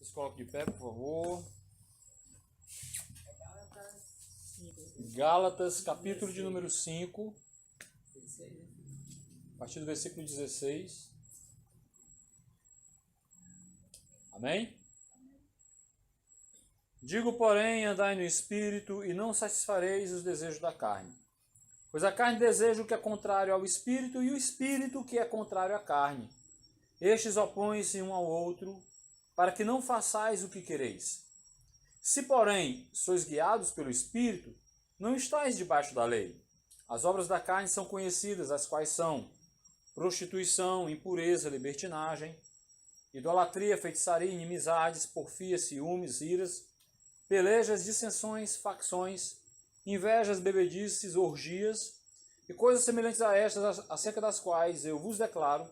Vocês colocam de pé, por favor. Gálatas, capítulo de número 5, a partir do versículo 16. Amém? Digo, porém, andai no Espírito e não satisfareis os desejos da carne. Pois a carne deseja o que é contrário ao Espírito e o Espírito o que é contrário à carne. Estes opõem-se um ao outro, para que não façais o que quereis. Se, porém, sois guiados pelo Espírito, não estáis debaixo da lei. As obras da carne são conhecidas, as quais são prostituição, impureza, libertinagem, idolatria, feitiçaria, inimizades, porfia, ciúmes, iras, pelejas, dissensões, facções, invejas, bebedices, orgias e coisas semelhantes a estas, acerca das quais eu vos declaro,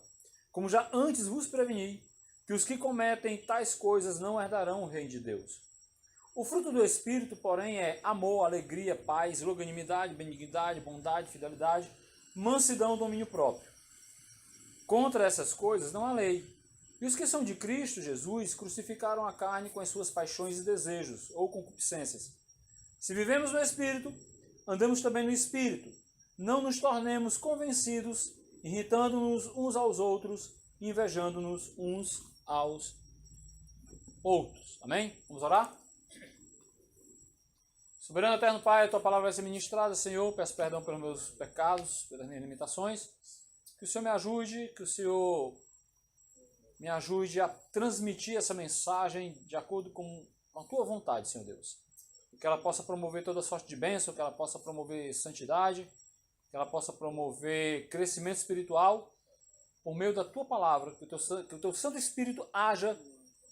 como já antes vos preveni, que os que cometem tais coisas não herdarão o reino de Deus. O fruto do Espírito, porém, é amor, alegria, paz, longanimidade, benignidade, bondade, fidelidade, mansidão, domínio próprio. Contra essas coisas não há lei. E os que são de Cristo Jesus crucificaram a carne com as suas paixões e desejos, ou concupiscências. Se vivemos no Espírito, andamos também no Espírito. Não nos tornemos convencidos, irritando-nos uns aos outros, invejando-nos uns aos outros. Amém? Vamos orar? Soberano Eterno Pai, a Tua palavra vai ser ministrada, Senhor. Peço perdão pelos meus pecados, pelas minhas limitações. Que o Senhor me ajude, que o Senhor me ajude a transmitir essa mensagem de acordo com a Tua vontade, Senhor Deus. Que ela possa promover toda sorte de bênção, que ela possa promover santidade, que ela possa promover crescimento espiritual por meio da Tua palavra, que o Teu Santo Espírito haja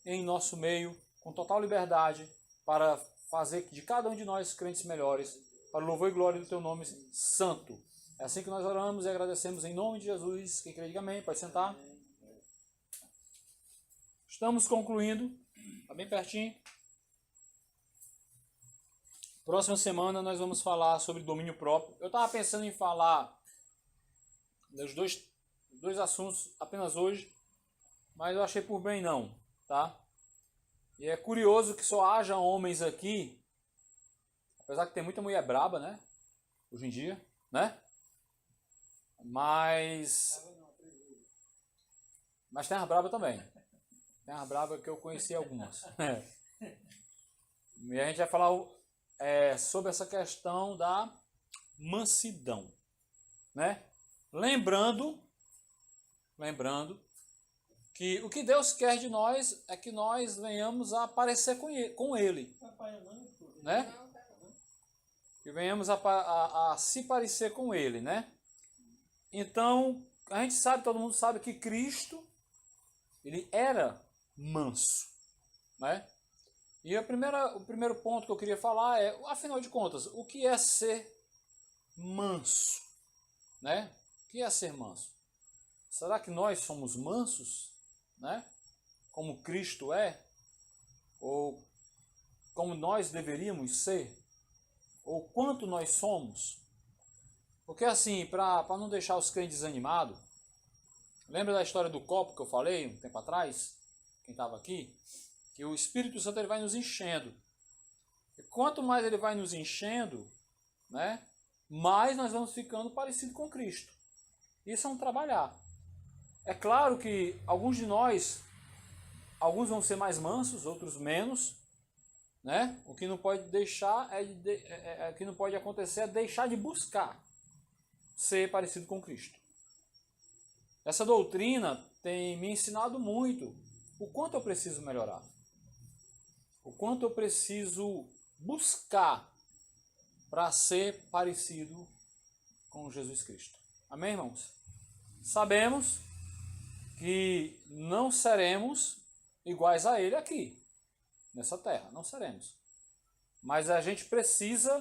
em nosso meio com total liberdade para fazer de cada um de nós crentes melhores, para o louvor e glória do Teu nome santo. É assim que nós oramos e agradecemos em nome de Jesus. Quem crê, diga amém. Pode sentar. Estamos concluindo. Está bem pertinho. Próxima semana nós vamos falar sobre domínio próprio. Eu estava pensando em falar dos dois assuntos apenas hoje, mas eu achei por bem não, tá? E é curioso que só haja homens aqui, apesar que tem muita mulher braba, né? Hoje em dia, né? Mas tem as braba também. Tem as braba que eu conheci algumas. E a gente vai falar sobre essa questão da mansidão, né? Lembrando que o que Deus quer de nós é que nós venhamos a parecer com Ele, né? Que venhamos a se parecer com Ele, né? Então, a gente sabe, todo mundo sabe que Cristo, Ele era manso, né? E o primeiro ponto que eu queria falar é, afinal de contas, o que é ser manso, né? O que é ser manso? Será que nós somos mansos, né? Como Cristo é? Ou como nós deveríamos ser? Ou quanto nós somos? Porque assim, para não deixar os crentes desanimados, lembra da história do copo que eu falei um tempo atrás? Quem estava aqui? Que o Espírito Santo ele vai nos enchendo. E quanto mais ele vai nos enchendo, né? Mais nós vamos ficando parecidos com Cristo. Isso é um trabalhar. É claro que alguns de nós, alguns vão ser mais mansos, outros menos, né? O que não pode deixar o que não pode acontecer é deixar de buscar ser parecido com Cristo. Essa doutrina tem me ensinado muito o quanto eu preciso melhorar, o quanto eu preciso buscar para ser parecido com Jesus Cristo. Amém, irmãos? Sabemos que não seremos iguais a Ele aqui, nessa terra, não seremos. Mas a gente precisa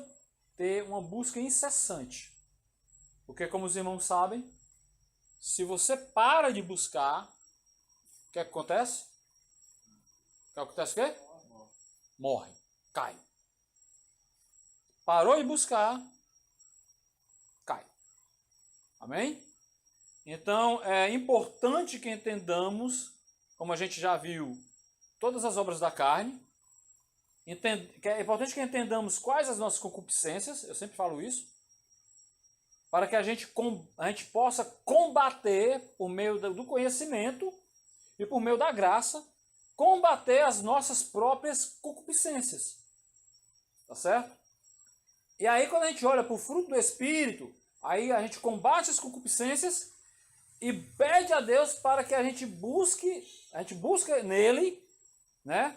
ter uma busca incessante. Porque, como os irmãos sabem, se você para de buscar, o que acontece? O que acontece o quê? Morre, cai. Parou de buscar, cai. Amém? Então, é importante que entendamos, como a gente já viu, todas as obras da carne. É importante que entendamos quais as nossas concupiscências, eu sempre falo isso, para que a gente possa combater por meio do conhecimento e por meio da graça, combater as nossas próprias concupiscências. Tá certo? E aí quando a gente olha para o fruto do Espírito, aí a gente combate as concupiscências e pede a Deus para que a gente busque nele, né?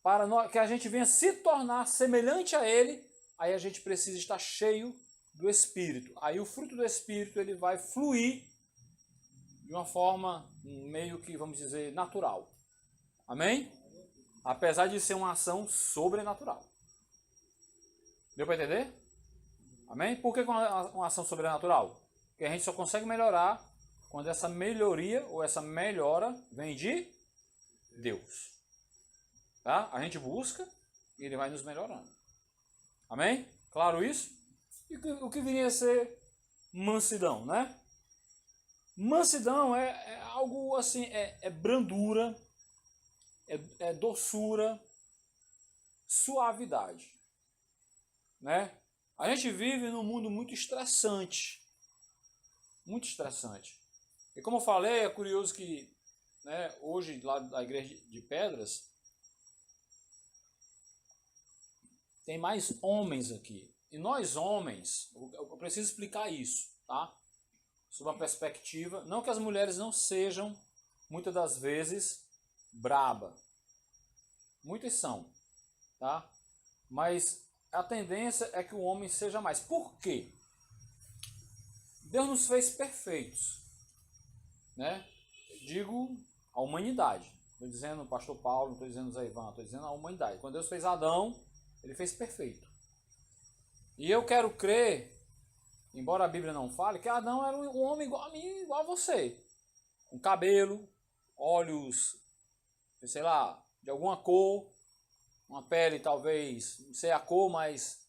Para que a gente venha se tornar semelhante a ele, aí a gente precisa estar cheio do Espírito. Aí o fruto do Espírito ele vai fluir de uma forma meio que, vamos dizer, natural. Amém? Apesar de ser uma ação sobrenatural. Deu para entender? Amém? Por que uma ação sobrenatural? Porque a gente só consegue melhorar quando essa melhoria ou essa melhora vem de Deus. Tá? A gente busca e ele vai nos melhorando. Amém? Claro isso? E o que viria a ser mansidão, né? Mansidão é algo assim, é brandura, é doçura, suavidade, né? A gente vive num mundo muito estressante, e como eu falei, é curioso que, né, hoje lá da igreja de Pedras tem mais homens aqui, e nós homens, eu preciso explicar isso, tá? Sob uma perspectiva, não que as mulheres não sejam muitas das vezes braba, muitas são, tá? Mas a tendência é que o homem seja mais. Por quê? Deus nos fez perfeitos, né? Digo a humanidade. Estou dizendo o pastor Paulo, não estou dizendo o Zé Ivan, estou dizendo a humanidade. Quando Deus fez Adão, ele fez perfeito. E eu quero crer, embora a Bíblia não fale, que Adão era um homem igual a mim, igual a você. Com cabelo, olhos, sei lá, de alguma cor, uma pele talvez, não sei a cor, mas...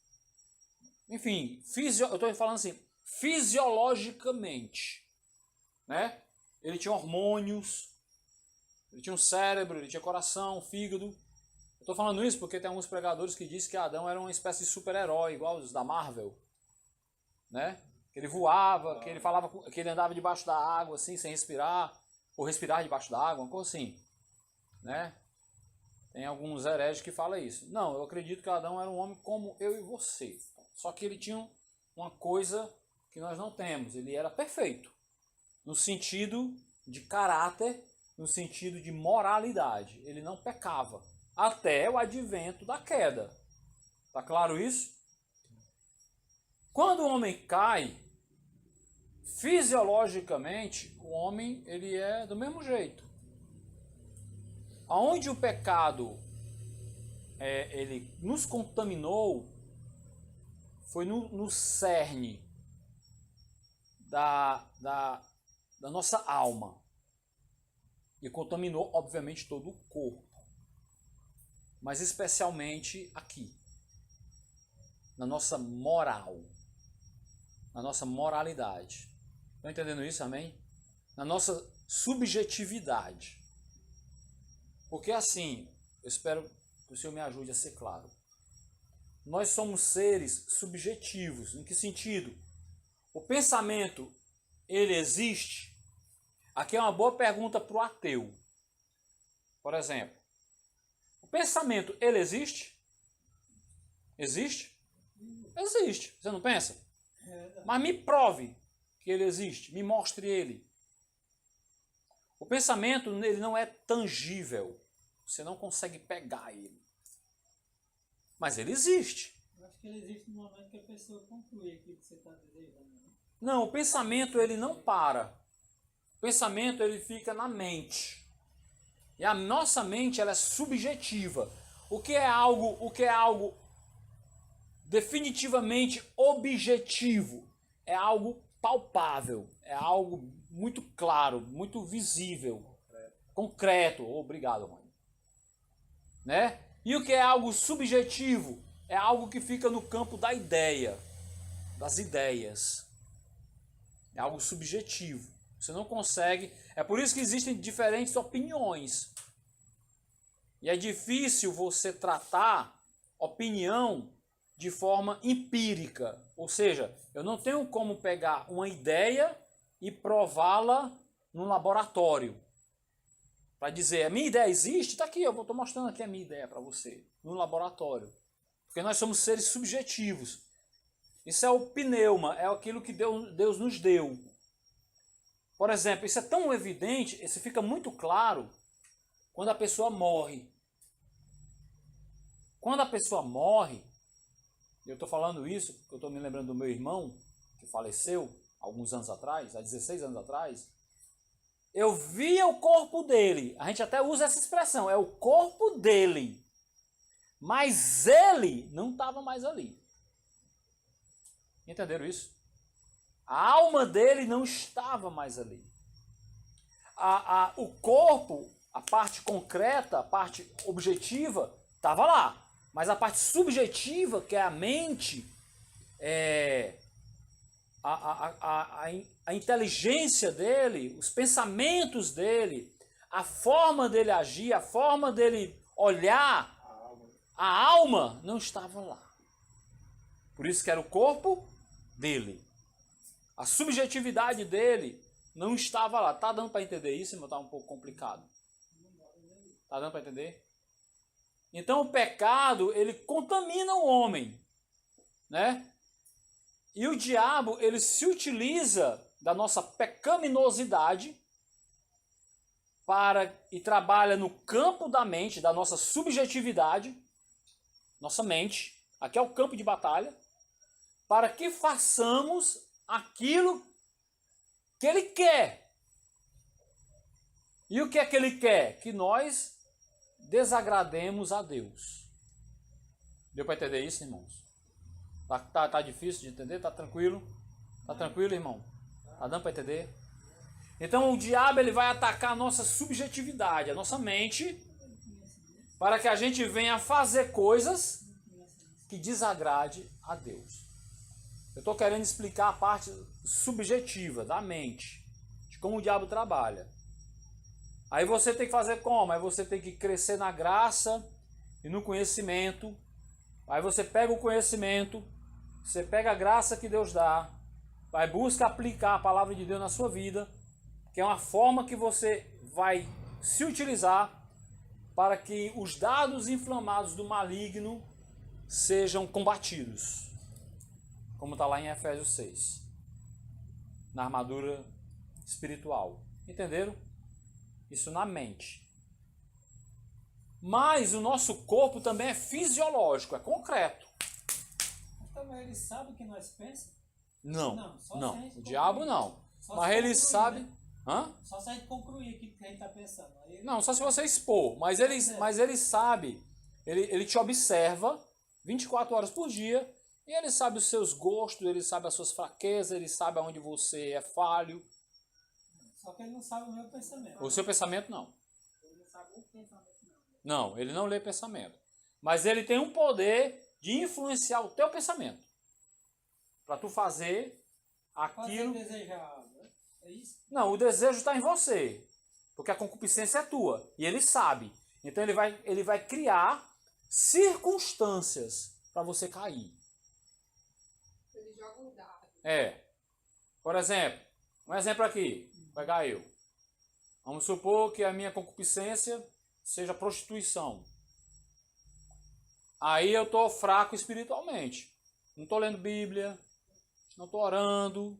Enfim, eu estou falando assim, fisiologicamente, né? Ele tinha hormônios, ele tinha um cérebro, ele tinha coração, fígado. Eu estou falando isso porque tem alguns pregadores que dizem que Adão era uma espécie de super-herói, igual os da Marvel, né? Que ele voava, que ele falava, que ele andava debaixo da água, assim, sem respirar, ou respirar debaixo da água, uma coisa assim, né? Tem alguns hereges que falam isso. Não, eu acredito que Adão era um homem como eu e você. Só que ele tinha uma coisa que nós não temos. Ele era perfeito. No sentido de caráter, no sentido de moralidade. Ele não pecava. Até o advento da queda. Tá claro isso? Quando o homem cai, fisiologicamente, o homem ele é do mesmo jeito. Aonde o pecado ele nos contaminou foi no cerne da nossa alma. E contaminou, obviamente, todo o corpo. Mas especialmente aqui. Na nossa moral. Na nossa moralidade. Estão entendendo isso, amém? Na nossa subjetividade. Porque assim, eu espero que o Senhor me ajude a ser claro. Nós somos seres subjetivos. Em que sentido? O pensamento, ele existe? Aqui é uma boa pergunta para o ateu. Por exemplo, o pensamento, ele existe? Existe? Existe. Você não pensa? Mas me prove que ele existe. Me mostre ele. O pensamento, ele não é tangível. Você não consegue pegar ele. Mas ele existe. Eu acho que ele existe no momento que a pessoa conclui aquilo que você está desejando. Não, o pensamento ele não para. O pensamento ele fica na mente. E a nossa mente ela é subjetiva. O que é algo definitivamente objetivo? É algo palpável, é algo muito claro, muito visível, concreto. Obrigado, mãe. Né? E o que é algo subjetivo? É algo que fica no campo da ideia, das ideias. É algo subjetivo. Você não consegue... É por isso que existem diferentes opiniões. E é difícil você tratar opinião de forma empírica. Ou seja, eu não tenho como pegar uma ideia e prová-la num laboratório. Para dizer, a minha ideia existe? Está aqui, eu estou mostrando aqui a minha ideia para você, no laboratório. Porque nós somos seres subjetivos. Isso é o pneuma, é aquilo que Deus nos deu. Por exemplo, isso é tão evidente, isso fica muito claro quando a pessoa morre. Quando a pessoa morre, eu estou falando isso porque eu estou me lembrando do meu irmão, que faleceu alguns anos atrás, há 16 anos atrás. Eu via o corpo dele, a gente até usa essa expressão, é o corpo dele. Mas ele não estava mais ali. Entenderam isso? A alma dele não estava mais ali. O corpo, a parte concreta, a parte objetiva, estava lá. Mas a parte subjetiva, que é a mente, a inteligência dele, os pensamentos dele, a forma dele agir, a forma dele olhar, a alma não estava lá. Por isso que era o corpo dele. A subjetividade dele não estava lá. Tá dando para entender isso, irmão? Tá um pouco complicado. Tá dando para entender? Então o pecado, ele contamina o homem, né? E o diabo, ele se utiliza da nossa pecaminosidade e trabalha no campo da mente, da nossa subjetividade, nossa mente, aqui é o campo de batalha, para que façamos aquilo que ele quer. E o que é que ele quer? Que nós desagrademos a Deus. Deu para entender isso, irmãos? Tá difícil de entender? Tá tranquilo? Tá tranquilo, irmão? Tá dando para entender? Então o diabo, ele vai atacar a nossa subjetividade, a nossa mente, para que a gente venha fazer coisas que desagrade a Deus. Eu estou querendo explicar a parte subjetiva da mente, de como o diabo trabalha. Aí você tem que fazer como? Aí você tem que crescer na graça e no conhecimento. Aí você pega o conhecimento, você pega a graça que Deus dá, vai buscar aplicar a palavra de Deus na sua vida, que é uma forma que você vai se utilizar para que os dados inflamados do maligno sejam combatidos. Como está lá em Efésios 6. Na armadura espiritual. Entenderam? Isso na mente. Mas o nosso corpo também é fisiológico, é concreto. Então ele sabe o que nós pensamos? Não. O concluir. diabo não. Só Mas ele sabe. Né? Hã? Só se a gente concluir o que a gente está pensando. Não, só se você expor. Mas ele sabe. Ele te observa 24 horas por dia. E ele sabe os seus gostos, ele sabe as suas fraquezas, ele sabe aonde você é falho. Só que ele não sabe o meu pensamento. O seu pensamento não. Ele não sabe o pensamento não. Não, ele não lê pensamento. Mas ele tem um poder de influenciar o teu pensamento. Para tu fazer aquilo... Você desejar, né? É isso? Não, o desejo está em você. Porque a concupiscência é tua. E ele sabe. Então ele vai criar circunstâncias para você cair. Ele joga um dado. Por exemplo, um exemplo aqui. Vou pegar eu. Vamos supor que a minha concupiscência seja prostituição. Aí eu estou fraco espiritualmente. Não estou lendo Bíblia. Não estou orando.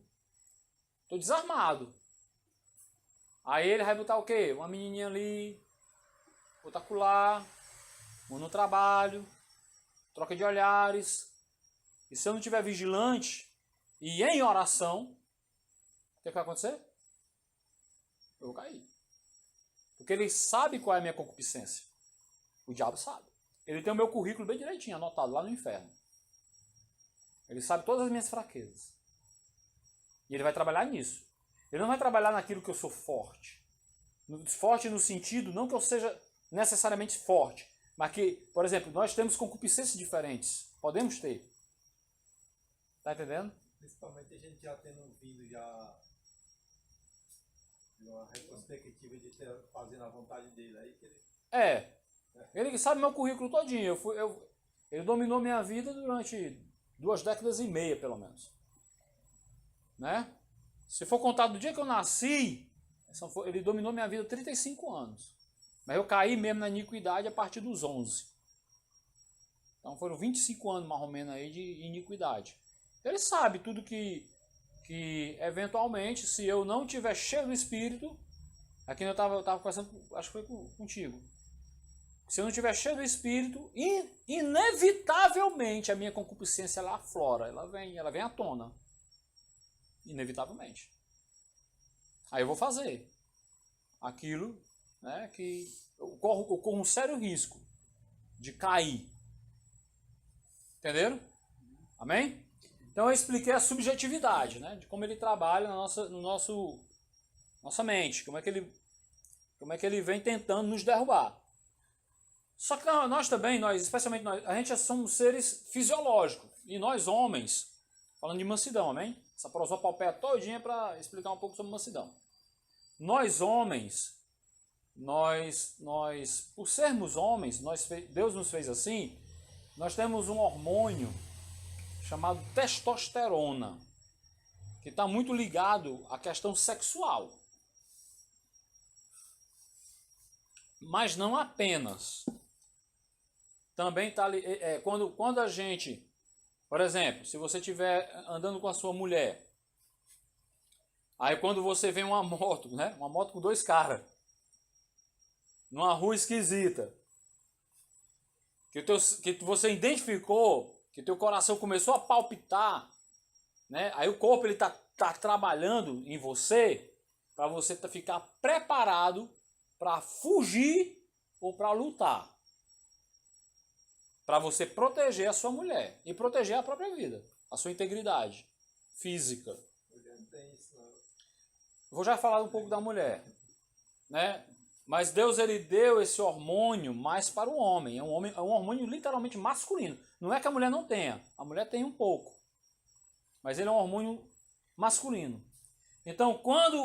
Estou desarmado. Aí ele vai botar o quê? Uma menininha ali. Outra acolá. Um no trabalho. Troca de olhares. E se eu não estiver vigilante e em oração, o que vai acontecer? Eu vou cair. Porque ele sabe qual é a minha concupiscência. O diabo sabe. Ele tem o meu currículo bem direitinho, anotado lá no inferno. Ele sabe todas as minhas fraquezas. E ele vai trabalhar nisso. Ele não vai trabalhar naquilo que eu sou forte. Forte no sentido, não que eu seja necessariamente forte, mas que, por exemplo, nós temos concupiscências diferentes. Podemos ter. Tá entendendo? Principalmente a gente já tendo vindo uma retrospectiva de fazendo a vontade dele aí. Que ele... Ele sabe meu currículo todinho. Ele dominou minha vida durante 2 décadas e meia, pelo menos. Né? Se for contar do dia que eu nasci, ele dominou minha vida 35 anos. Mas eu caí mesmo na iniquidade a partir dos 11. Então foram 25 anos mais ou menos aí de iniquidade. Ele sabe tudo que eventualmente, se eu não tiver cheio do Espírito, aqui eu estava conversando, acho que foi contigo. Se eu não tiver cheio do Espírito, inevitavelmente a minha concupiscência ela aflora, ela vem à tona. Inevitavelmente. Aí eu vou fazer aquilo, né, que eu corro um sério risco de cair. Entenderam? Amém? Então eu expliquei a subjetividade, né, de como ele trabalha na nossa mente, como é que ele vem tentando nos derrubar. Só que nós também, especialmente nós, a gente somos seres fisiológicos. E nós homens, falando de mansidão, amém? Essa prosopopéia todinha para explicar um pouco sobre mansidão. Nós homens, por sermos homens, Deus nos fez assim, nós temos um hormônio chamado testosterona, que está muito ligado à questão sexual. Mas não apenas. Também está quando a gente, por exemplo, se você estiver andando com a sua mulher, aí quando você vê uma moto, né? Uma moto com 2 caras, numa rua esquisita, que você identificou, que teu coração começou a palpitar, né? Aí o corpo ele tá trabalhando em você para você ficar preparado para fugir ou para lutar. Para você proteger a sua mulher e proteger a própria vida, a sua integridade física. Vou já falar um pouco da mulher, né? Mas Deus ele deu esse hormônio mais para o homem. É um hormônio literalmente masculino. Não é que a mulher não tenha, a mulher tem um pouco, mas ele é um hormônio masculino. Então, quando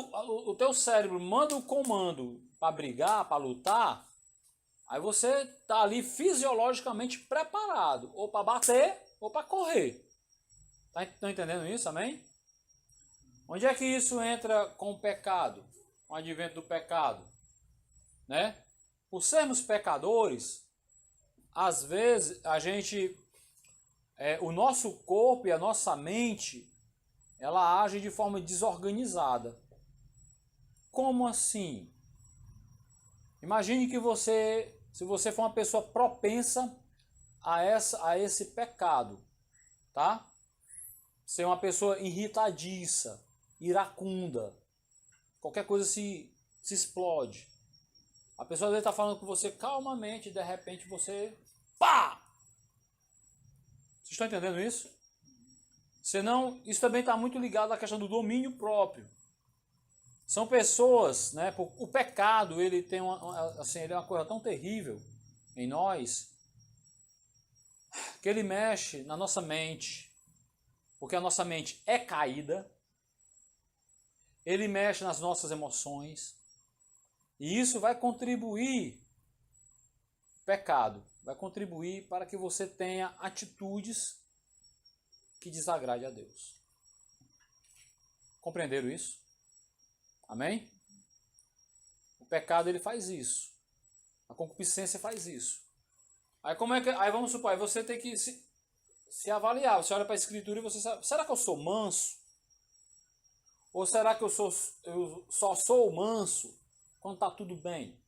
o teu cérebro manda o comando para brigar, para lutar, aí você está ali fisiologicamente preparado, ou para bater, ou para correr. Estão entendendo isso, amém? Onde é que isso entra com o pecado? Com o advento do pecado? Né? Por sermos pecadores, às vezes o nosso corpo e a nossa mente, ela age de forma desorganizada. Como assim? Imagine que se você for uma pessoa propensa a esse pecado, tá? Ser uma pessoa irritadiça, iracunda, qualquer coisa se explode. A pessoa às vezes está falando com você calmamente e de repente você... Pá! Vocês estão entendendo isso? Senão, isso também está muito ligado à questão do domínio próprio. São pessoas, né? O pecado, ele tem ele é uma coisa tão terrível em nós, que ele mexe na nossa mente, porque a nossa mente é caída, ele mexe nas nossas emoções, e isso vai contribuir, pecado, vai contribuir para que você tenha atitudes que desagradem a Deus. Compreenderam isso? Amém? O pecado ele faz isso. A concupiscência faz isso. Aí vamos supor, aí você tem que se avaliar. Você olha para a Escritura e você sabe, será que eu sou manso? Ou será que eu só sou manso quando está tudo bem?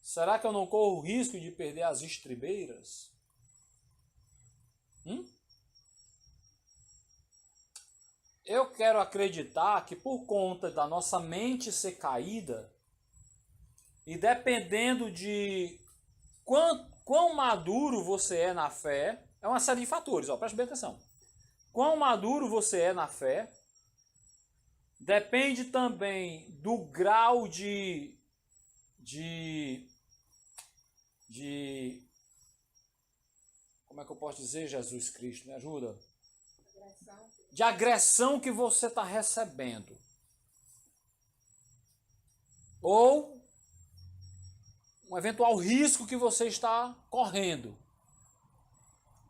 Será que eu não corro o risco de perder as estribeiras? Eu quero acreditar que por conta da nossa mente ser caída, e dependendo de quão maduro você é na fé, é uma série de fatores, preste bem atenção. Quão maduro você é na fé, depende também do grau de como é que eu posso dizer, Jesus Cristo, me ajuda? De agressão que você está recebendo. Ou um eventual risco que você está correndo.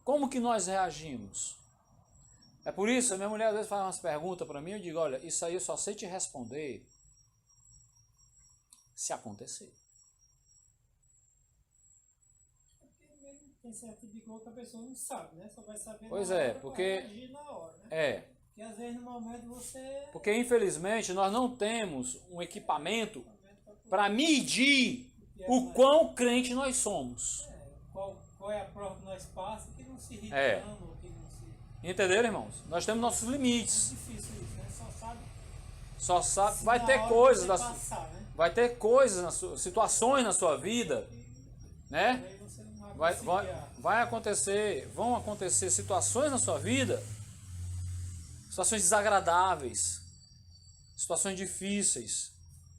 Como que nós reagimos? É por isso, a minha mulher às vezes faz umas perguntas para mim, eu digo, olha, isso aí eu só sei te responder se acontecer. Tem certo tipo de coisa que a pessoa não sabe, né? Só vai saber Pois na é, hora, porque- vai agir na hora, né? É, Porque às vezes no momento você... porque infelizmente nós não temos um equipamento para medir o quão crente nós somos. Qual é a prova que nós passamos que não se É. irritando, ou que não se... Entenderam, irmãos? Nós temos nossos É limites. difícil isso, né? Só sabe, Se vai na ter hora coisas, você passar, né? vai ter coisas, situações na sua vida, né? Aí você não vai conseguir Vão acontecer situações na sua vida, situações desagradáveis, situações difíceis.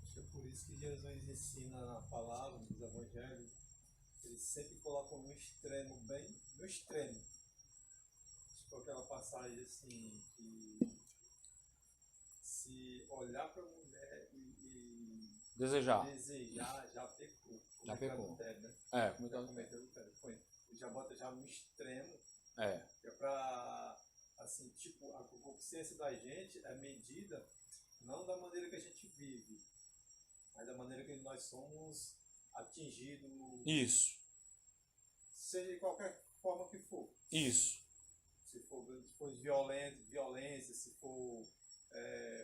Acho que é por isso que Jesus ensina na palavra, nos evangelhos, ele sempre coloca no extremo, bem no extremo. Tipo aquela passagem assim, que se olhar para a mulher e Desejar. desejar, já pecou. Já pecou. Adultério, né? É, Já cometeu adultério. Ele já bota já no extremo, é, que é para, assim, tipo, a consciência da gente é medida não da maneira que a gente vive, mas da maneira que nós somos atingidos, isso, seja de qualquer forma que for. isso, Se for violência, se for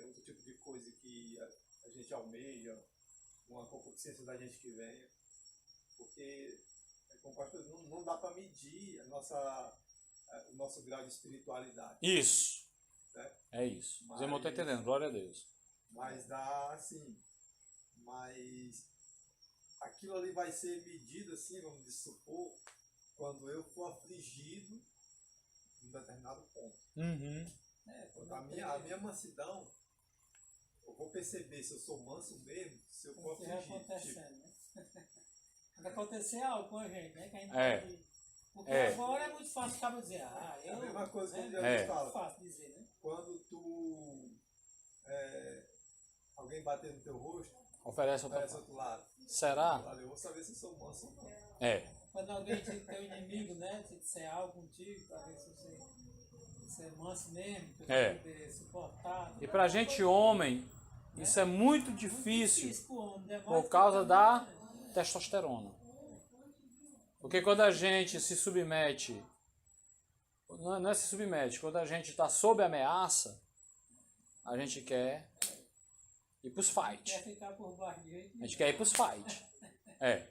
outro tipo de coisa que a gente almeja, uma consciência da gente que venha, porque, como pastor, não dá para medir o nosso grau de espiritualidade. isso, Né? é isso. Mas- Os irmãos estão entendendo, glória a Deus. Mas dá assim, mas aquilo ali vai ser medido assim, vamos supor, quando eu for afligido em um determinado ponto. Uhum. A minha mansidão, eu vou perceber se eu sou manso mesmo, se eu for o que vai afligido. acontecendo, né? Vai acontecer algo com a gente, né? Que a gente É. pode... Porque É. agora é muito fácil o cara dizer, É eu... a mesma coisa que né? Jesus É. fala. É fácil dizer, né? Quando alguém bater no teu rosto, Oferece outra oferece parte. outro lado. Será? Eu vou saber se eu sou manso ou não. É. Quando alguém te teu inimigo, né? Se disser algo contigo, pra ver se você é manso mesmo, pra É. você poder suportar. E pra gente homem, isso é muito Muito difícil pro homem, demora por que causa tá- da testosterona. Porque quando a gente se submete, não é se submete, quando a gente está sob ameaça, a gente quer ir pros fight. Quer ficar por baixo de jeito A gente quer ir pros fight. É.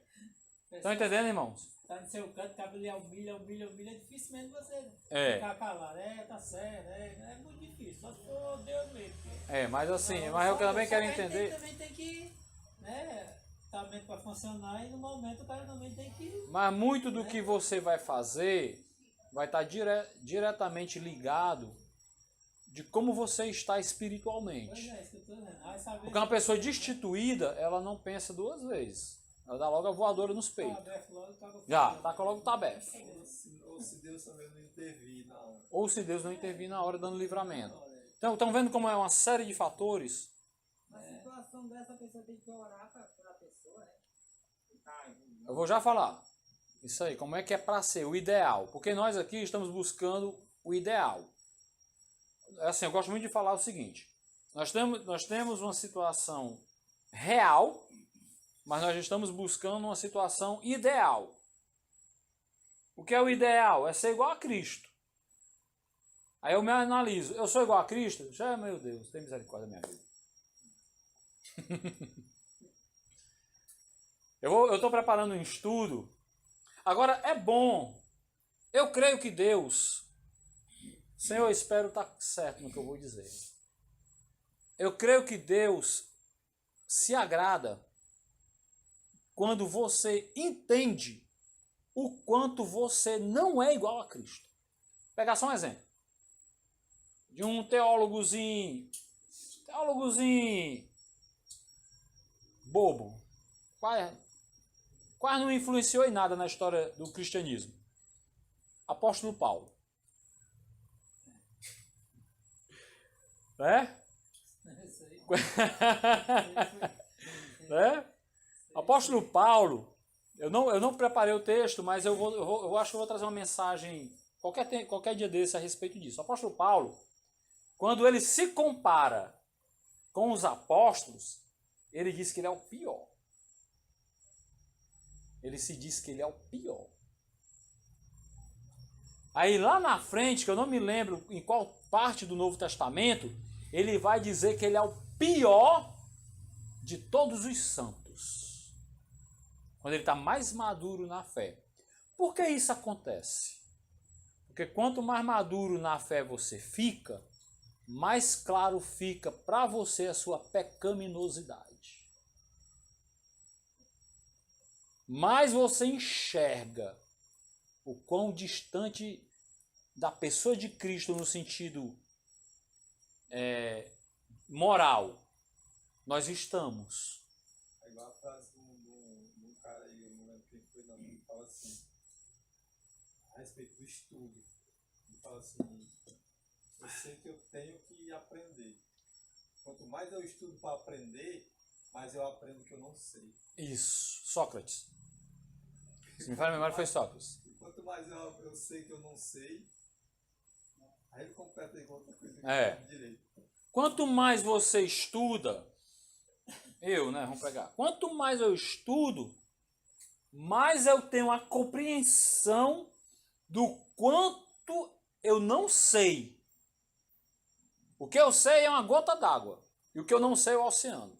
Estão entendendo, irmãos? Tá no seu canto, cabe ali humilha, dificilmente você É. ficar calado. Tá certo, é muito difícil. Só se for Deus mesmo. porque- É, mas assim, Não, mas eu só- também só quero que a gente entender. também tem que, né, tá mente para funcionar e no momento o cara também tem que... Mas muito do que você vai fazer vai estar diretamente ligado de como você está Pois espiritualmente. é, isso que eu tô dizendo. Aí saber Porque uma pessoa destituída, ela não pensa duas vezes. Ela dá logo a voadora nos peitos. Já, taca logo o tabefe. Ou se Deus também não intervir na hora. Ou se Deus não intervir na hora dando livramento. Então, estão vendo como é uma série de fatores? Na situação dessa, a pessoa tem que orar pra pessoa, né? Eu vou já falar. Isso aí, como é que é para ser o ideal? Porque nós aqui estamos buscando o ideal. Assim, eu gosto muito de falar o seguinte. Nós temos uma situação real, mas nós estamos buscando uma situação ideal. O que é o ideal? É ser igual a Cristo. Aí eu me analiso. Eu sou igual a Cristo? Já, meu Deus, tem misericórdia da minha vida. Eu estou preparando um estudo. Agora, é bom. Eu creio que Deus... Senhor, eu espero estar certo no que eu vou dizer. Eu creio que Deus se agrada quando você entende o quanto você não é igual a Cristo. Vou pegar só um exemplo. De um teólogozinho bobo. Quase não influenciou em nada na história do cristianismo. Apóstolo Paulo. Né? Isso aí. Né? Apóstolo Paulo, Eu não preparei o texto, mas eu acho que eu vou trazer uma mensagem qualquer dia desse a respeito disso. O apóstolo Paulo, quando ele se compara com os apóstolos, ele diz que ele é o pior. Ele se diz que ele é o pior. Aí lá na frente, que eu não me lembro em qual parte do Novo Testamento, ele vai dizer que ele é o pior de todos os santos. Quando ele está mais maduro na fé. Por que isso acontece? Porque quanto mais maduro na fé você fica, mais claro fica para você a sua pecaminosidade. Mais você enxerga o quão distante da pessoa de Cristo no sentido moral nós estamos. É igual a frase de um cara aí, eu não lembro quem foi, não, ele fala assim, a respeito do estudo. Ele fala assim, eu sei que eu tenho que aprender. Quanto mais eu estudo para aprender, mais eu aprendo que eu não sei. Isso, Sócrates. Se me fala a memória, foi Sócrates. Quanto mais eu sei que eu não sei, aí ele completa aí com outra coisa que É. eu direito. Quanto mais você estuda, vamos pegar. Quanto mais eu estudo, mais eu tenho a compreensão do quanto eu não sei. O que eu sei é uma gota d'água. E o que eu não sei é o oceano.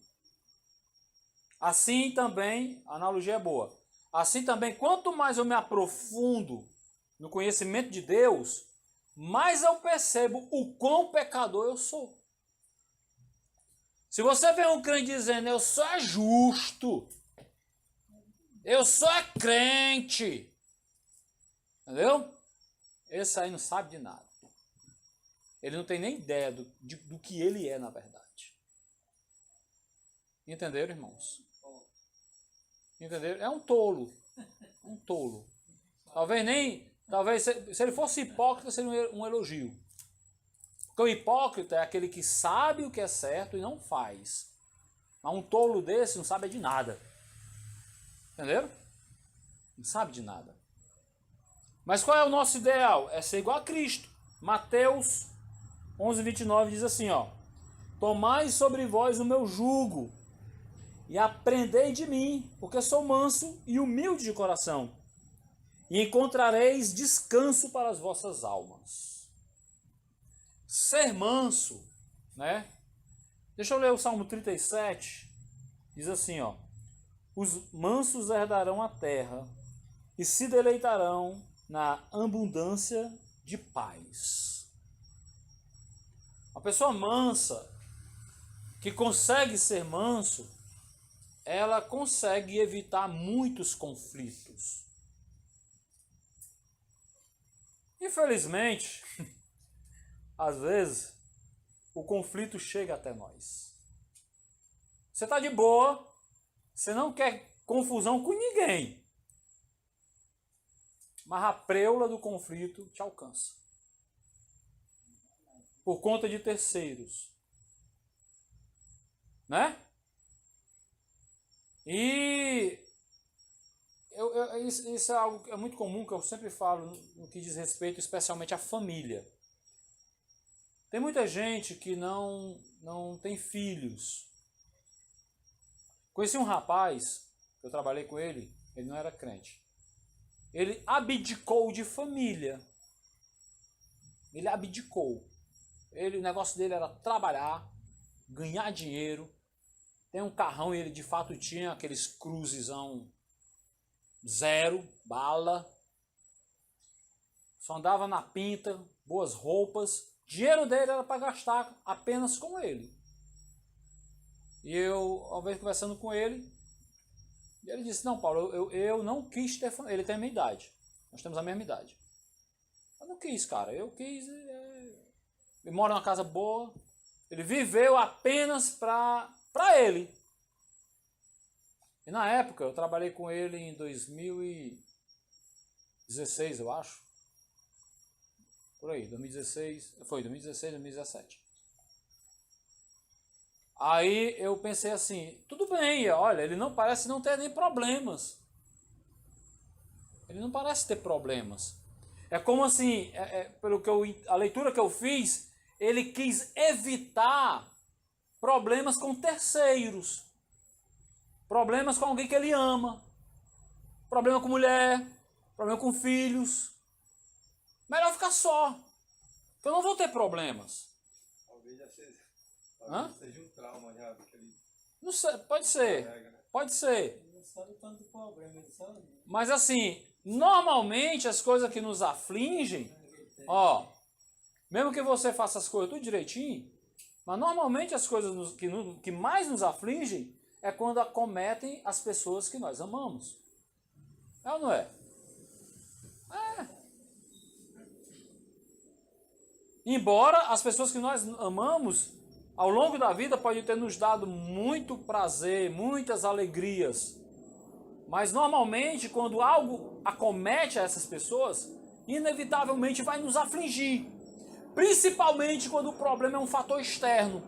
Assim também, a analogia é boa. Assim também, quanto mais eu me aprofundo no conhecimento de Deus, mais eu percebo o quão pecador eu sou. Se você vê um crente dizendo, eu sou justo, eu sou crente, entendeu? Esse aí não sabe de nada. Ele não tem nem ideia do que ele é, na verdade. Entenderam, irmãos? Entenderam? É um tolo. Um tolo. Talvez se ele fosse hipócrita, seria um elogio. Porque o hipócrita é aquele que sabe o que é certo e não faz. Mas um tolo desse não sabe de nada. Entenderam? Não sabe de nada. Mas qual é o nosso ideal? É ser igual a Cristo. Mateus 11:29 diz assim, ó: tomai sobre vós o meu jugo e aprendei de mim, porque sou manso e humilde de coração, e encontrareis descanso para as vossas almas. Ser manso, né? Deixa eu ler o Salmo 37, diz assim, ó: os mansos herdarão a terra e se deleitarão na abundância de paz. A pessoa mansa, que consegue ser manso, ela consegue evitar muitos conflitos. Infelizmente, às vezes, o conflito chega até nós. Você está de boa, você não quer confusão com ninguém, mas a preula do conflito te alcança. Por conta de terceiros. Né? E isso é algo que é muito comum, que eu sempre falo no que diz respeito especialmente à família. Tem muita gente que não tem filhos. Conheci um rapaz, eu trabalhei com ele não era crente. Ele abdicou de família. Ele abdicou. O negócio dele era trabalhar, ganhar dinheiro. Tem um carrão e ele de fato tinha aqueles cruzezão 0, bala. Só andava na pinta, boas roupas. O dinheiro dele era para gastar apenas com ele. E eu, uma vez conversando com ele, ele disse, não, Paulo, eu não quis ter família. Ele tem a minha idade. Nós temos a mesma idade. Eu não quis, cara. Eu quis... Ele mora numa casa boa. Ele viveu apenas para ele. E na época, eu trabalhei com ele em 2016, eu acho. Por aí, 2016. Foi 2016, 2017. Aí eu pensei assim, tudo bem, olha, ele não parece não ter nem problemas. Ele não parece ter problemas. É como assim, a leitura que eu fiz, ele quis evitar problemas com terceiros. Problemas com alguém que ele ama. Problema com mulher. Problema com filhos. Melhor ficar só. Porque eu não vou ter problemas. Talvez já seja, Hã? seja um trauma já daquele. Não sei, pode ser. Carrega, né? Pode ser. Ele não sabe tanto problema, ele sabe. Mas assim, normalmente as coisas que nos afligem, ó, mesmo que você faça as coisas tudo direitinho, mas normalmente as coisas que mais nos afligem é quando acometem as pessoas que nós amamos. É ou não é? É. Embora as pessoas que nós amamos, ao longo da vida, podem ter nos dado muito prazer, muitas alegrias. Mas normalmente, quando algo acomete a essas pessoas, inevitavelmente vai nos afligir. Principalmente quando o problema é um fator externo.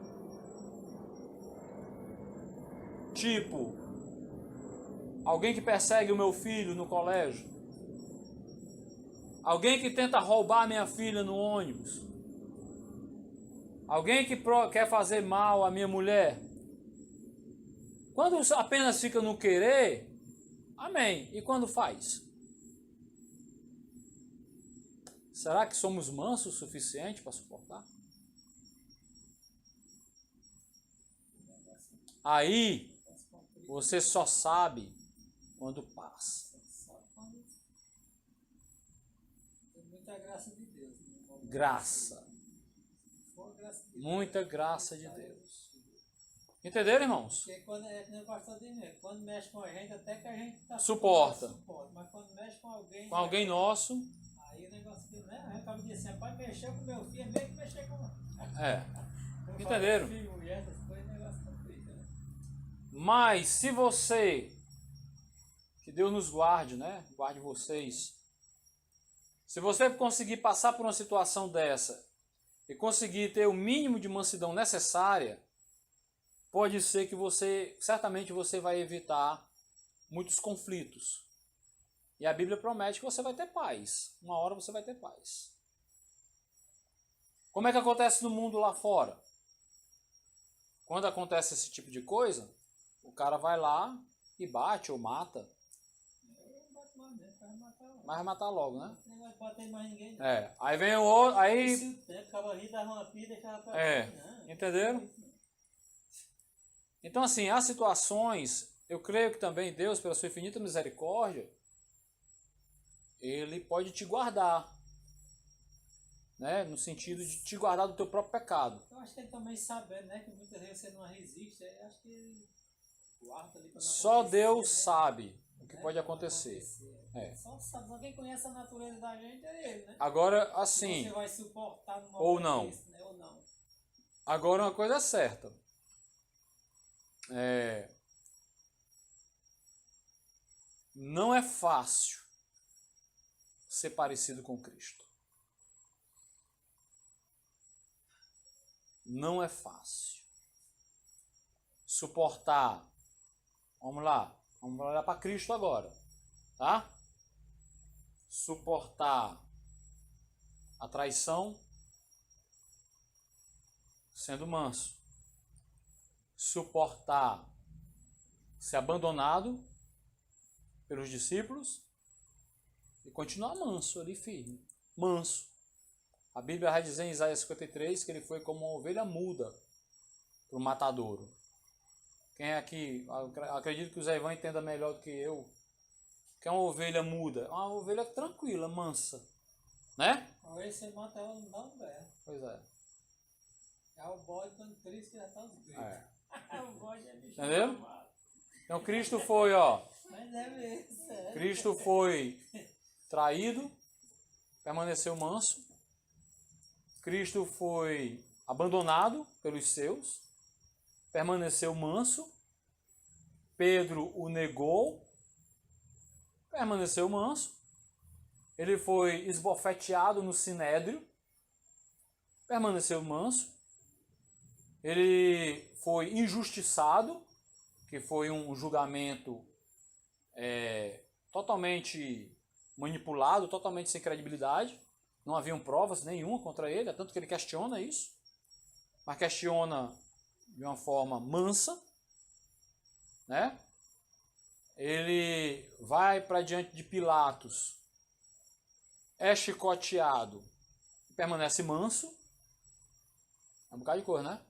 Tipo, alguém que persegue o meu filho no colégio. Alguém que tenta roubar minha filha no ônibus. Alguém que quer fazer mal à minha mulher. Quando apenas fica no querer, amém. E quando faz? Será que somos mansos o suficiente para suportar? Aí, você só sabe quando passa. Tem muita graça de Deus. Graça. Muita graça de Deus. Entenderam, irmãos? Porque quando é que nem o pastor diz mesmo, quando mexe com a gente, até que a gente tá Suporta. Mas quando mexe com alguém. Com alguém nosso. Aí o negócio que, né? Aí acaba de dizer assim, pai, mexeu com meu filho, é meio que mexer com. É. Eu Entenderam? falo, filho, mulher, essas coisas, o negócio complica, né? Mas se você, que Deus nos guarde, né? Guarde vocês. Se você conseguir passar por uma situação dessa e conseguir ter o mínimo de mansidão necessária, pode ser que certamente você vai evitar muitos conflitos. E a Bíblia promete que você vai ter paz. Uma hora você vai ter paz. Como é que acontece no mundo lá fora? Quando acontece esse tipo de coisa, o cara vai lá e bate ou mata. Mas vai matar logo, né? Não vai bater mais ninguém. Não. É. Aí vem o outro. Aí. Se o tempo acaba ali, dava uma pia e deixava pra É. não. Entenderam? Então, assim, há situações, eu creio que também Deus, pela sua infinita misericórdia, Ele pode te guardar, né? No sentido de te guardar do teu próprio pecado. Eu acho que ele também sabendo, né? Que muitas vezes você não resiste, eu acho que ele guarda ali pra não Só acontecer, Deus né? sabe o que Né? pode Pra não acontecer. É. Só quem conhece a natureza da gente é ele, né? Agora, Se assim, você vai suportar numa ou não. desse, né? Ou não. agora uma coisa é certa. Não é fácil ser parecido com Cristo. Não é fácil. Suportar. Vamos lá. Vamos olhar para Cristo agora. Tá? Suportar a traição sendo manso. Suportar ser abandonado pelos discípulos e continuar manso ali, firme. Manso. A Bíblia vai dizer em Isaías 53 que ele foi como uma ovelha muda para o matadouro. Quem é aqui? Acredito que o Zé Ivan entenda melhor do que eu. Que é uma ovelha muda? Uma ovelha tranquila, mansa. Né? Aí você mata ela, não dá um berro. Pois é. Já o bode, quando triste, já tá os gritos. É. O bode é bicho. Entendeu? amado. Então Cristo foi, ó. Mas é mesmo, sério. Cristo foi traído, permaneceu manso. Cristo foi abandonado pelos seus, permaneceu manso. Pedro o negou, permaneceu manso. Ele foi esbofeteado no sinédrio, permaneceu manso. Ele foi injustiçado, que foi um julgamento totalmente manipulado, totalmente sem credibilidade. Não haviam provas nenhuma contra ele, é tanto que ele questiona isso, mas questiona de uma forma mansa, né? Ele vai para diante de Pilatos, é chicoteado, permanece manso. É um bocado de coisa, né?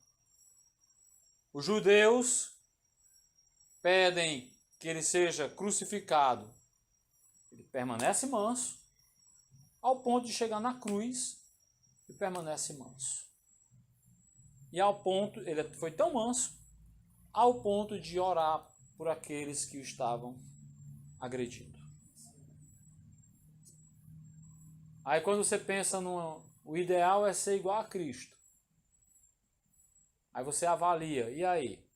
Os judeus pedem que ele seja crucificado. Ele permanece manso, ao ponto de chegar na cruz e permanece manso. E ao ponto, ele foi tão manso, ao ponto de orar por aqueles que o estavam agredindo. Aí quando você pensa o ideal é ser igual a Cristo. Aí você avalia, e aí?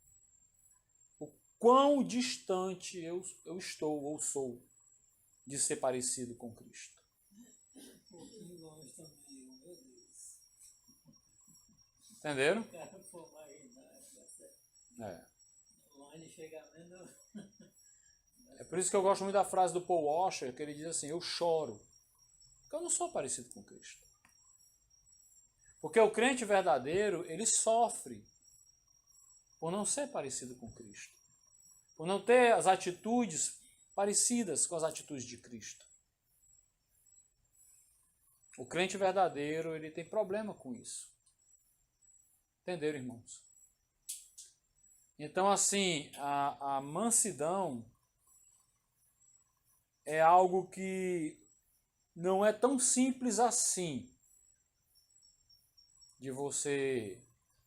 O quão distante eu estou ou sou de ser parecido com Cristo? Um pouquinho longe também, meu Deus. Entenderam? O cara for mais longe de chegar menos. É por isso que eu gosto muito da frase do Paul Washer, que ele diz assim, eu choro, porque eu não sou parecido com Cristo. Porque o crente verdadeiro, ele sofre por não ser parecido com Cristo. Por não ter as atitudes parecidas com as atitudes de Cristo. O crente verdadeiro, ele tem problema com isso. Entenderam, irmãos? Então, assim, a mansidão é algo que não é tão simples assim de você...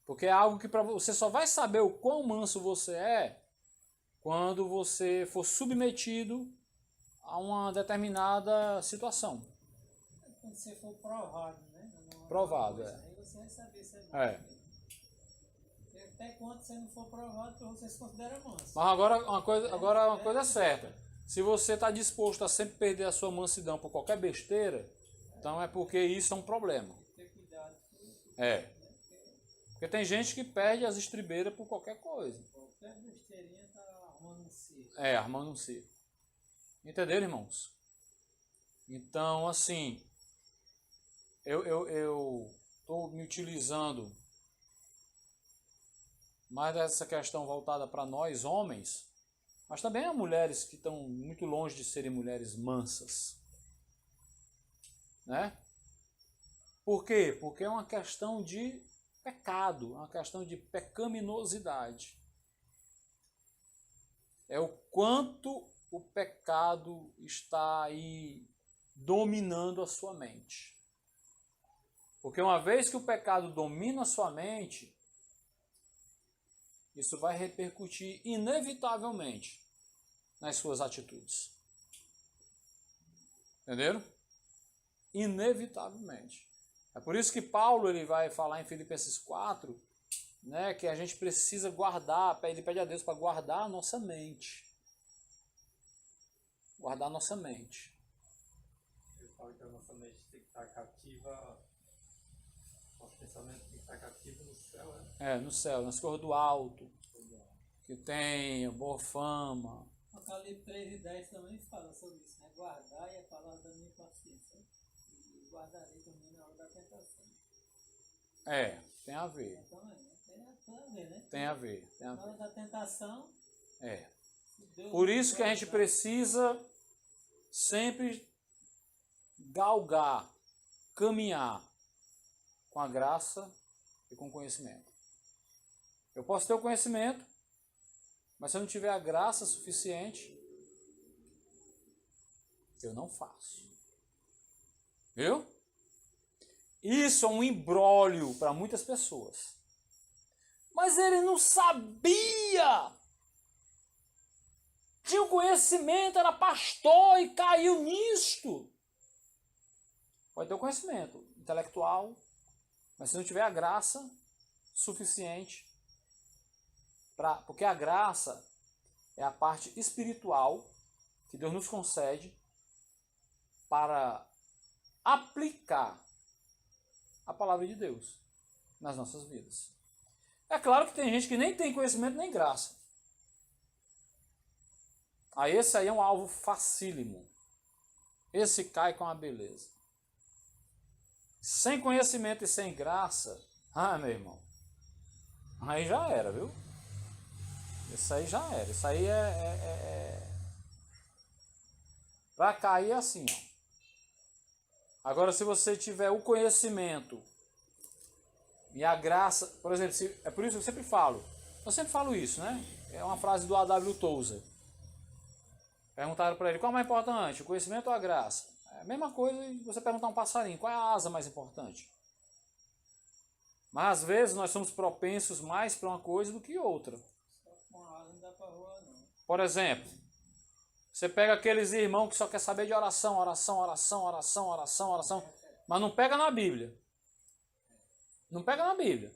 Porque é algo que você só vai saber o quão manso você é quando você for submetido a uma determinada situação. Quando você for provado, né? Provado, é. Aí você vai saber se é bom. É. Até quando você não for provado, você se considera manso. Mas agora uma coisa é certa. Se você está disposto a sempre perder a sua mansidão por qualquer besteira, então é porque isso é um problema. Tem que ter cuidado. É. Porque tem gente que perde as estribeiras por qualquer coisa. Qualquer besteirinha tá arrumando um circo. É, armando um circo. Entenderam, irmãos? Então, assim, eu estou me utilizando mais dessa questão voltada para nós, homens, mas também há mulheres que estão muito longe de serem mulheres mansas. Né? Por quê? Porque é uma questão de pecado, é uma questão de pecaminosidade. É o quanto o pecado está aí dominando a sua mente. Porque uma vez que o pecado domina a sua mente, isso vai repercutir inevitavelmente nas suas atitudes. Entenderam? Inevitavelmente. É por isso que Paulo ele vai falar em Filipenses 4, né, que a gente precisa guardar, ele pede a Deus para guardar a nossa mente. Guardar a nossa mente. Ele fala que a nossa mente tem que estar cativa, nosso pensamento tem que estar cativo no céu, né? É, no céu, nas coisas do alto, que tem boa fama. Apocalipse 3:10 também fala sobre isso, né? Guardai a palavra da minha paciência. E guardarei também na hora da tentação. É, tem a ver. Então, né? Tem a ver, né? Tem a ver. Tem a Na hora ver. da tentação. É. Deus Por isso que a gente guardar. precisa sempre galgar, caminhar com a graça e com o conhecimento. Eu posso ter o conhecimento, mas se eu não tiver a graça suficiente, eu não faço. Viu? Isso é um imbróglio para muitas pessoas. Mas ele não sabia. Tinha o conhecimento, era pastor e caiu nisto. Pode ter o conhecimento intelectual, mas se não tiver a graça suficiente, porque a graça é a parte espiritual que Deus nos concede para aplicar a palavra de Deus nas nossas vidas. É claro que tem gente que nem tem conhecimento nem graça. Esse aí é um alvo facílimo. esse cai com a beleza. Sem conhecimento e sem graça, meu irmão, aí já era, viu? Isso aí já era. Isso aí Pra cair é assim, ó. Agora, se você tiver o conhecimento e a graça, por exemplo, é por isso que eu sempre falo isso, né? É uma frase do A.W. Tozer. Perguntaram para ele, qual é mais importante, o conhecimento ou a graça? É a mesma coisa que você perguntar a um passarinho, qual é a asa mais importante? Mas às vezes nós somos propensos mais para uma coisa do que outra. Só com a asa não dá pra voar, não. Por exemplo, você pega aqueles irmãos que só quer saber de oração, oração, oração, oração, oração, oração, mas não pega na Bíblia. Não pega na Bíblia.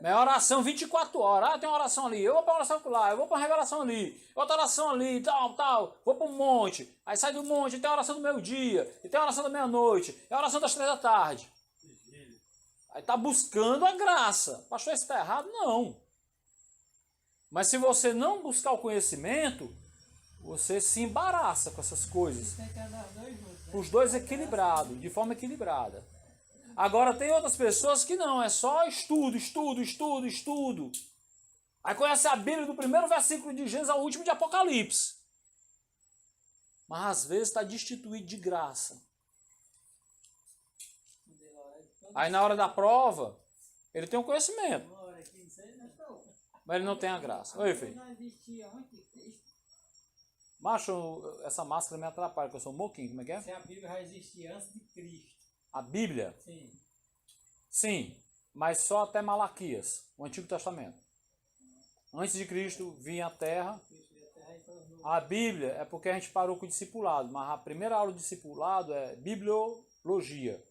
É oração 24 horas. Tem uma oração ali, eu vou para oração lá, eu vou para a revelação ali, outra oração ali, tal, vou para um monte. Aí sai do monte, e tem a oração do meio-dia, e tem a oração da meia-noite, e a oração das 3 da tarde. Aí tá buscando a graça. Pastor, isso está errado? Não. Mas se você não buscar o conhecimento, você se embaraça com essas coisas. Tem que andar dois juntos, né? Os dois equilibrados, de forma equilibrada. Agora tem outras pessoas que não, é só estudo. Aí conhece a Bíblia do primeiro versículo de Gênesis ao último de Apocalipse. Mas às vezes está destituído de graça. Aí na hora da prova, ele tem um conhecimento, mas ele não tem a graça. Oi, filho. Não existia antes de Cristo. Macho, essa máscara me atrapalha, porque eu sou um moquinho, como é que é? Se a Bíblia já existia antes de Cristo. A Bíblia? Sim. Sim, mas só até Malaquias, o Antigo Testamento. Antes de Cristo vinha a terra. A Bíblia é porque a gente parou com o discipulado, mas a primeira aula do discipulado é bibliologia.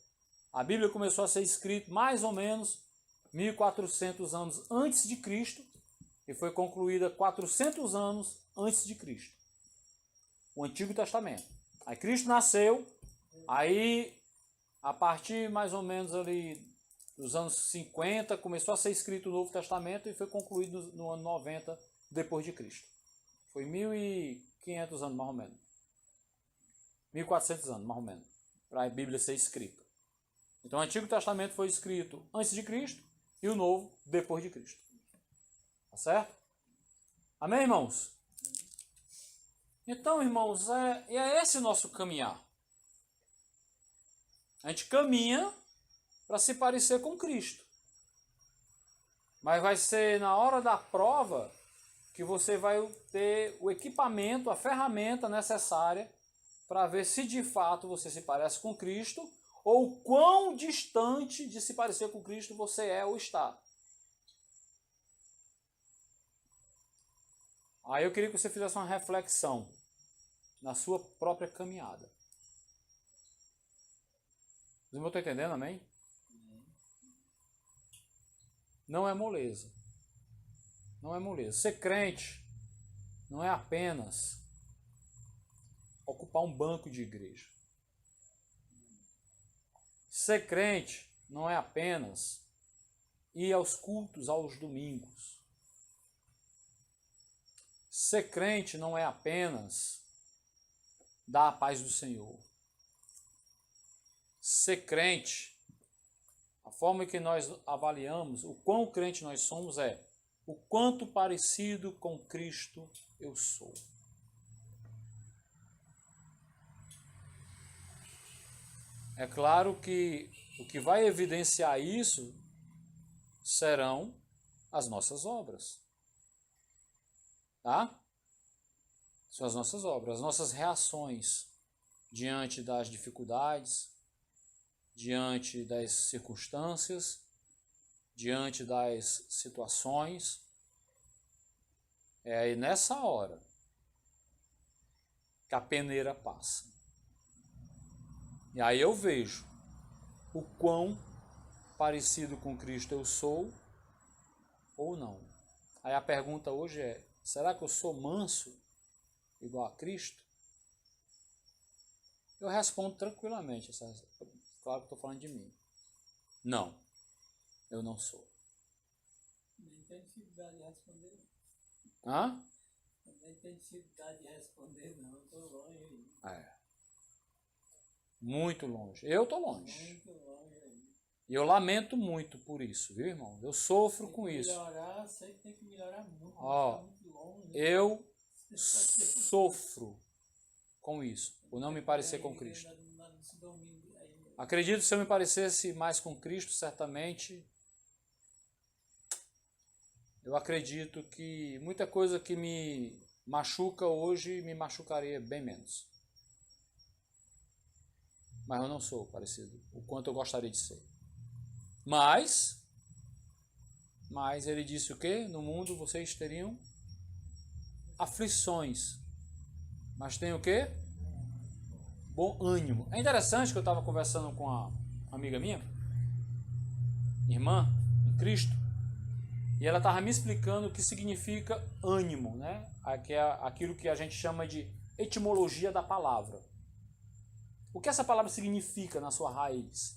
A Bíblia começou a ser escrita mais ou menos 1400 anos antes de Cristo e foi concluída 400 anos antes de Cristo. O Antigo Testamento. Aí Cristo nasceu, aí a partir mais ou menos ali dos anos 50 começou a ser escrito o Novo Testamento e foi concluído no ano 90 depois de Cristo. Foi 1500 anos mais ou menos. 1400 anos mais ou menos para a Bíblia ser escrita. Então o Antigo Testamento foi escrito antes de Cristo e o Novo depois de Cristo. Tá certo? Amém, irmãos? Então, irmãos, é esse o nosso caminhar. A gente caminha para se parecer com Cristo. Mas vai ser na hora da prova que você vai ter o equipamento, a ferramenta necessária para ver se de fato você se parece com Cristo ou quão distante de se parecer com Cristo você é ou está. Aí eu queria que você fizesse uma reflexão na sua própria caminhada. Vocês não estão entendendo, amém? Não é moleza. Não é moleza. Ser crente não é apenas ocupar um banco de igreja. Ser crente não é apenas ir aos cultos aos domingos. Ser crente não é apenas dar a paz do Senhor. Ser crente, a forma que nós avaliamos o quão crente nós somos é o quanto parecido com Cristo eu sou. É claro que o que vai evidenciar isso serão as nossas obras. Tá? São as nossas obras, as nossas reações diante das dificuldades, diante das circunstâncias, diante das situações. É aí nessa hora que a peneira passa. E aí eu vejo o quão parecido com Cristo eu sou ou não. Aí a pergunta hoje é, será que eu sou manso igual a Cristo? Eu respondo tranquilamente. Claro que estou falando de mim. Não, eu não sou. Nem tem dificuldade de responder. Hã? Nem tem dificuldade de responder, não. Estou longe. Muito longe. Eu estou longe. Muito longe aí. E eu lamento muito por isso, viu, irmão? Eu sofro Tem com que isso. melhorar, sei que tem que melhorar muito. Ó, Tá muito longe. Eu sofro com isso, por não me parecer com Cristo. Acredito que se eu me parecesse mais com Cristo, certamente, eu acredito que muita coisa que me machuca hoje me machucaria bem menos. Mas eu não sou parecido o quanto eu gostaria de ser. Mas ele disse o quê? No mundo vocês teriam aflições. Mas tem o quê? Bom ânimo. É interessante que eu estava conversando com uma amiga minha, irmã em Cristo, e ela estava me explicando o que significa ânimo, né? Aquilo que a gente chama de etimologia da palavra. O que essa palavra significa na sua raiz?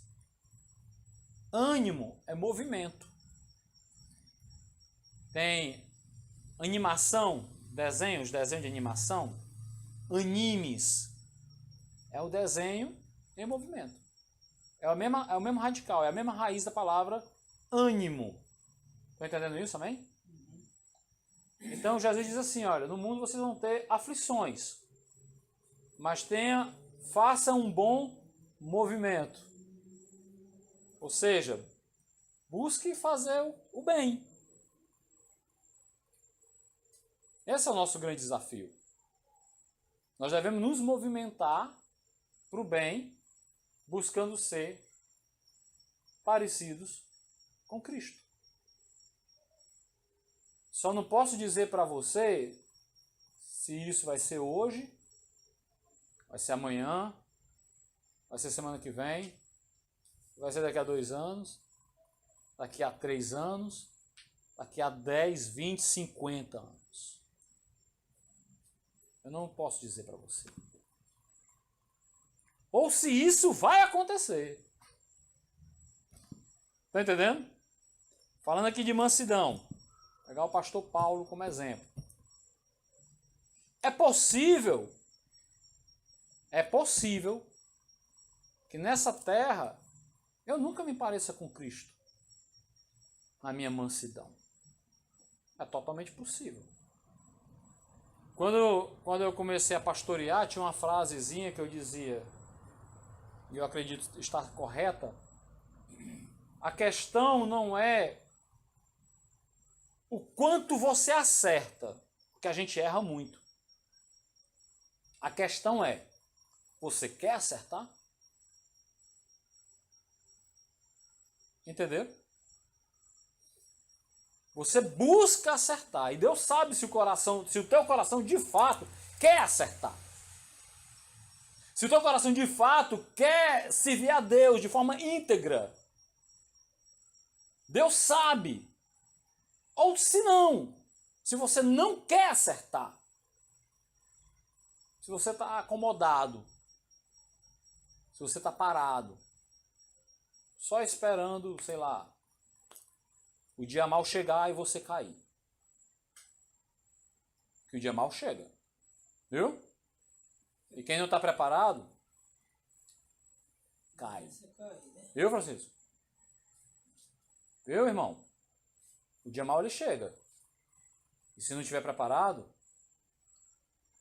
Ânimo é movimento. Tem animação, desenho de animação. Animes é o desenho em movimento. É o mesmo radical, é a mesma raiz da palavra ânimo. Estão entendendo isso também? Então Jesus diz assim, olha, no mundo vocês vão ter aflições, mas faça um bom movimento. Ou seja, busque fazer o bem. Esse é o nosso grande desafio. Nós devemos nos movimentar para o bem, buscando ser parecidos com Cristo. Só não posso dizer para você se isso vai ser hoje, vai ser amanhã, vai ser semana que vem, vai ser daqui a 2 anos, daqui a 3 anos, daqui a 10, 20, 50 anos. Eu não posso dizer para você. Ou se isso vai acontecer. Está entendendo? Falando aqui de mansidão. Vou pegar o pastor Paulo como exemplo. É possível que nessa terra eu nunca me pareça com Cristo na minha mansidão. É totalmente possível. Quando eu comecei a pastorear, tinha uma frasezinha que eu dizia, e eu acredito estar correta, a questão não é o quanto você acerta, porque a gente erra muito. A questão é, você quer acertar? Entendeu? Você busca acertar. E Deus sabe se o teu coração de fato quer acertar. Se o teu coração de fato quer servir a Deus de forma íntegra. Deus sabe. Ou se não, se você não quer acertar. Se você está acomodado. Se você está parado. Só esperando, sei lá, o dia mal chegar e você cair. Que o dia mal chega. Viu? E quem não está preparado, cai. Viu, Francisco? Viu, irmão? O dia mal ele chega. E se não estiver preparado,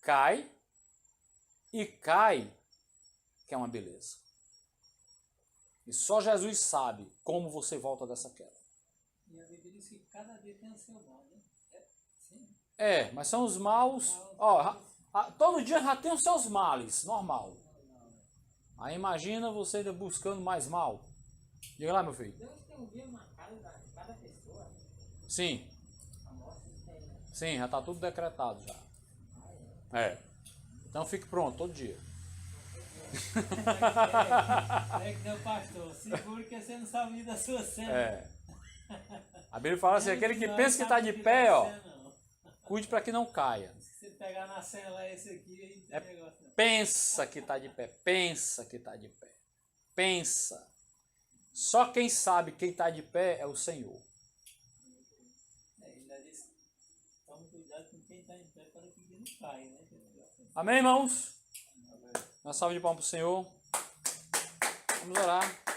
cai. E cai, que é uma beleza. E só Jesus sabe como você volta dessa queda. E a Bíblia diz que cada dia tem o seu mal, né? Sim. Mas são os maus. Ó, todo dia já tem os seus males, normal. Aí imagina você ainda buscando mais mal. Diga lá, meu filho. Deus tem um dia marcado de cada pessoa. Sim. A morte tem, né? Sim, já está tudo decretado já. Então fique pronto todo dia. É que não, pastor. Seguro que você não sabe o dia da sua cena. A Bíblia fala assim, aquele que pensa que está de pé, ó, cuide para que não caia. Se você pegar na cena lá esse aqui, aí não tem negócio não. Pensa que está de pé, pensa que está de pé. Pensa. Só quem sabe quem está de pé é o Senhor. Ainda diz, tome cuidado com quem está em pé para que não caia, né? Amém, irmãos? Uma salva de palmas para o Senhor. Vamos orar.